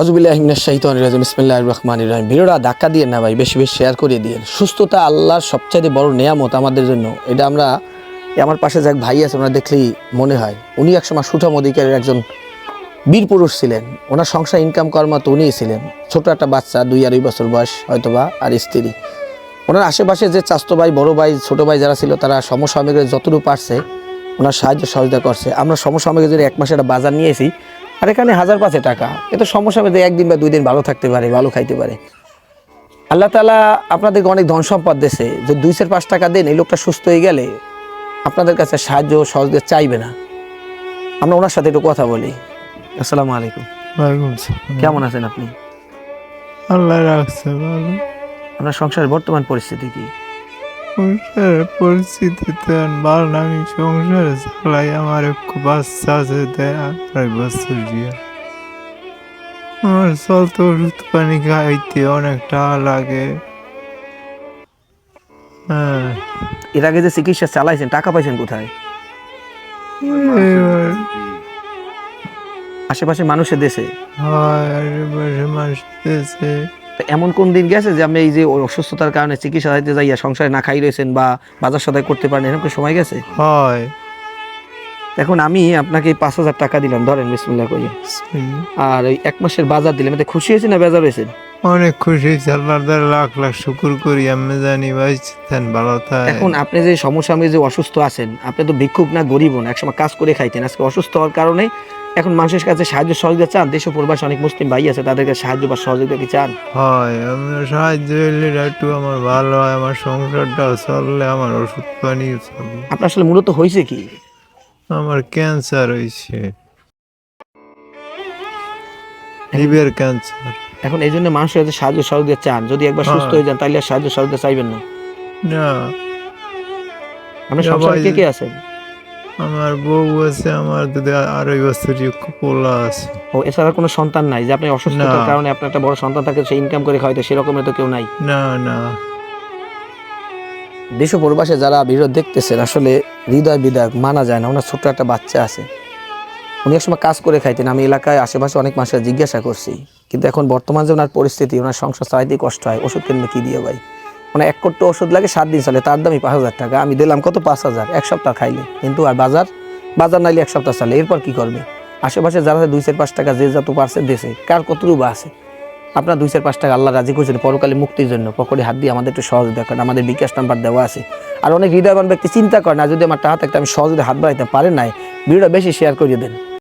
আউযুবিল্লাহি মিনাশ শাইতানির রাজিম বিসমিল্লাহির রহমানির রহিম। ভিডিওটা ধাক্কা দিয়ে না ভাই, বেশি বেশি শেয়ার করে দিয়ে। সুস্থতা আল্লাহর সবচাইতে বড় নেয়ামত আমাদের জন্য। এটা আমরা আমার পাশে যে এক ভাই আছে ওনার দেখলেই মনে হয় উনি একসময় সুঠাম অধিকারের একজন বীর পুরুষ ছিলেন। ওনার সংসার ইনকাম করার মতো উনিই ছিলেন। ছোট একটা বাচ্চা 2-2.5 বছর বয়স হয়তোবা, আর স্ত্রী। ওনার আশেপাশে যে চাচতো ভাই, বড় ভাই, ছোট ভাই যারা ছিল তারা সমসাময়িকের যতটুকু পারছে ওনার সাহায্য সহযোগিতা করছে। আমরা সমসাময়িকের যদি 1 মাসে একটা বাজার নিয়েছি, আর এখানে 1000-5 টাকা, এত সমস্যা হবে যে 1 দিন বা 2 দিন ভালো থাকতে পারে, ভালো খাইতে পারে। আল্লাহ তাআলা আপনাদেরকে অনেক ধন সম্পদ দিয়েছে, যে 2-5 টাকা দেন, এই লোকটা সুস্থ হয়ে গেলে আপনাদের কাছে সাহায্য সহযোগিতা চাইবে না। আমরা ওনার সাথে একটু কথা বলি। আসসালামু আলাইকুম। ওয়ালাইকুম আসসালাম। কেমন আছেন আপনি? আল্লাহ রাখছে ভালো। আপনার সংসারের বর্তমান পরিস্থিতি কি? সংসারের পরিস্থিতিতে ভালো না, আমি সংসারে চালাই। আমার এক বাচ্চা আছে, 2.5 বছর দিয়ে। আমার চলতে ওষুধ পানি খাইতে অনেক টাকা লাগে। হ্যাঁ, এর আগে যে চিকিৎসা চালাইছেন টাকা পাইছেন কোথায়? এবার আশেপাশে মানুষের দেশে? হয় আশেপাশে মানুষ দিয়েছে। এমন কোন দিন গেছে যে আপনি এই যে অসুস্থতার কারণে চিকিৎসা দিতে যাইয়া সংসারে না খাই রয়েছেন বা বাজার সদাই করতে পারেন, এরকম সময় গেছে? হয় এখন আমি আপনাকে 5,000 টাকা দিলাম, ধরেন বিসমিল্লাহ করি, আর ওই 1 মাসের বাজার দিলাম, এতে খুশি হয়েছেন না বেজার হয়েছেন? অনেক খুশি, আল্লাহর দ্বারা লাখ লাখ শুকুর করি। আমি জানি ভাই ভালো থাকে। এখন আপনি যে সমসাময়িক যে অসুস্থ আছেন, আপনি তো ভিক্ষুক না, গরিবও না, একসময় কাজ করে খাইতেন, আজকে অসুস্থ হওয়ার কারণে এখন মানুষের কাছে সাহায্য সহযোগিতা চান। দেশ ও প্রবাসী অনেক মুসলিম ভাই আছে, তাদেরকে সাহায্য বা সহযোগিতা কি চান? হয়, আমি সাহায্য হইলে একটু আমার ভালো হয়, আমার সংসারটাও চললে, আমার ওষুধ পানি চলবে। আপনার আসলে মূলত হয়েছে কি? আমার ক্যান্সার হয়েছে, লিভার ক্যান্সার। এখন এই জন্য মানুষের কাছে সাহায্য সহযোগিতা চান। যদি একবার সুস্থ হয়ে যান তাহলে আর সাহায্য সহযোগিতা চাইবেন না। না, আপনার সংসারে কে কে আছেন? আমার বউ আছে, আমার 2.5 বছরের পোলা আছে। ও, এছাড়া কোনো সন্তান নাই যে আপনি অসুস্থতার না। কারণে আপনার একটা বড় সন্তান থাকে, সে ইনকাম করে খাওয়াইতে, সেরকমের তো কেউ নাই? না না, দেশ ও প্রবাসে যারা ভিডিও দেখতেছেন, আসলে হৃদয় বিদায়ক, মানা যায় না। ওনার ছোট্ট একটা বাচ্চা আছে, উনি একসময় কাজ করে খাইতেন। আমি এলাকায় আশেপাশে অনেক মানুষের জিজ্ঞাসা করছি, কিন্তু এখন বর্তমান যে ওনার পরিস্থিতি, ওনার সংসার চালাইতেই কষ্ট হয়। ওষুধ কিনবে কি দিয়ে ভাই? ওনার 1 কোটি ওষুধ লাগে, 7 দিন চলে, তার দামই 5,000 টাকা। আমি দিলাম কত? 5,000, 1 সপ্তাহ খাইলে। কিন্তু আর বাজার নাইলে 1 সপ্তাহ চলে, এরপর কি করবে? আশেপাশে যারা 2-4-5 টাকা যে যত পারছে দেশে, কার কতটুকু বা আছে? আপনার 2-4-5 টাকা আল্লাহ রাজি করেছেন পরকালে মুক্তির জন্য, পকেটে হাত দিয়ে আমাদের একটু সহযোগিতা করেন। আমাদের বিকাশ নাম্বার দেওয়া আছে। আর অনেক হৃদয়বান ব্যক্তি চিন্তা করেন, না যদি আমার টাকা থাকতে আমি সহজে হাত বাড়াইতে পারেন নাই, ভিডিওটা বেশি শেয়ার করে দেন।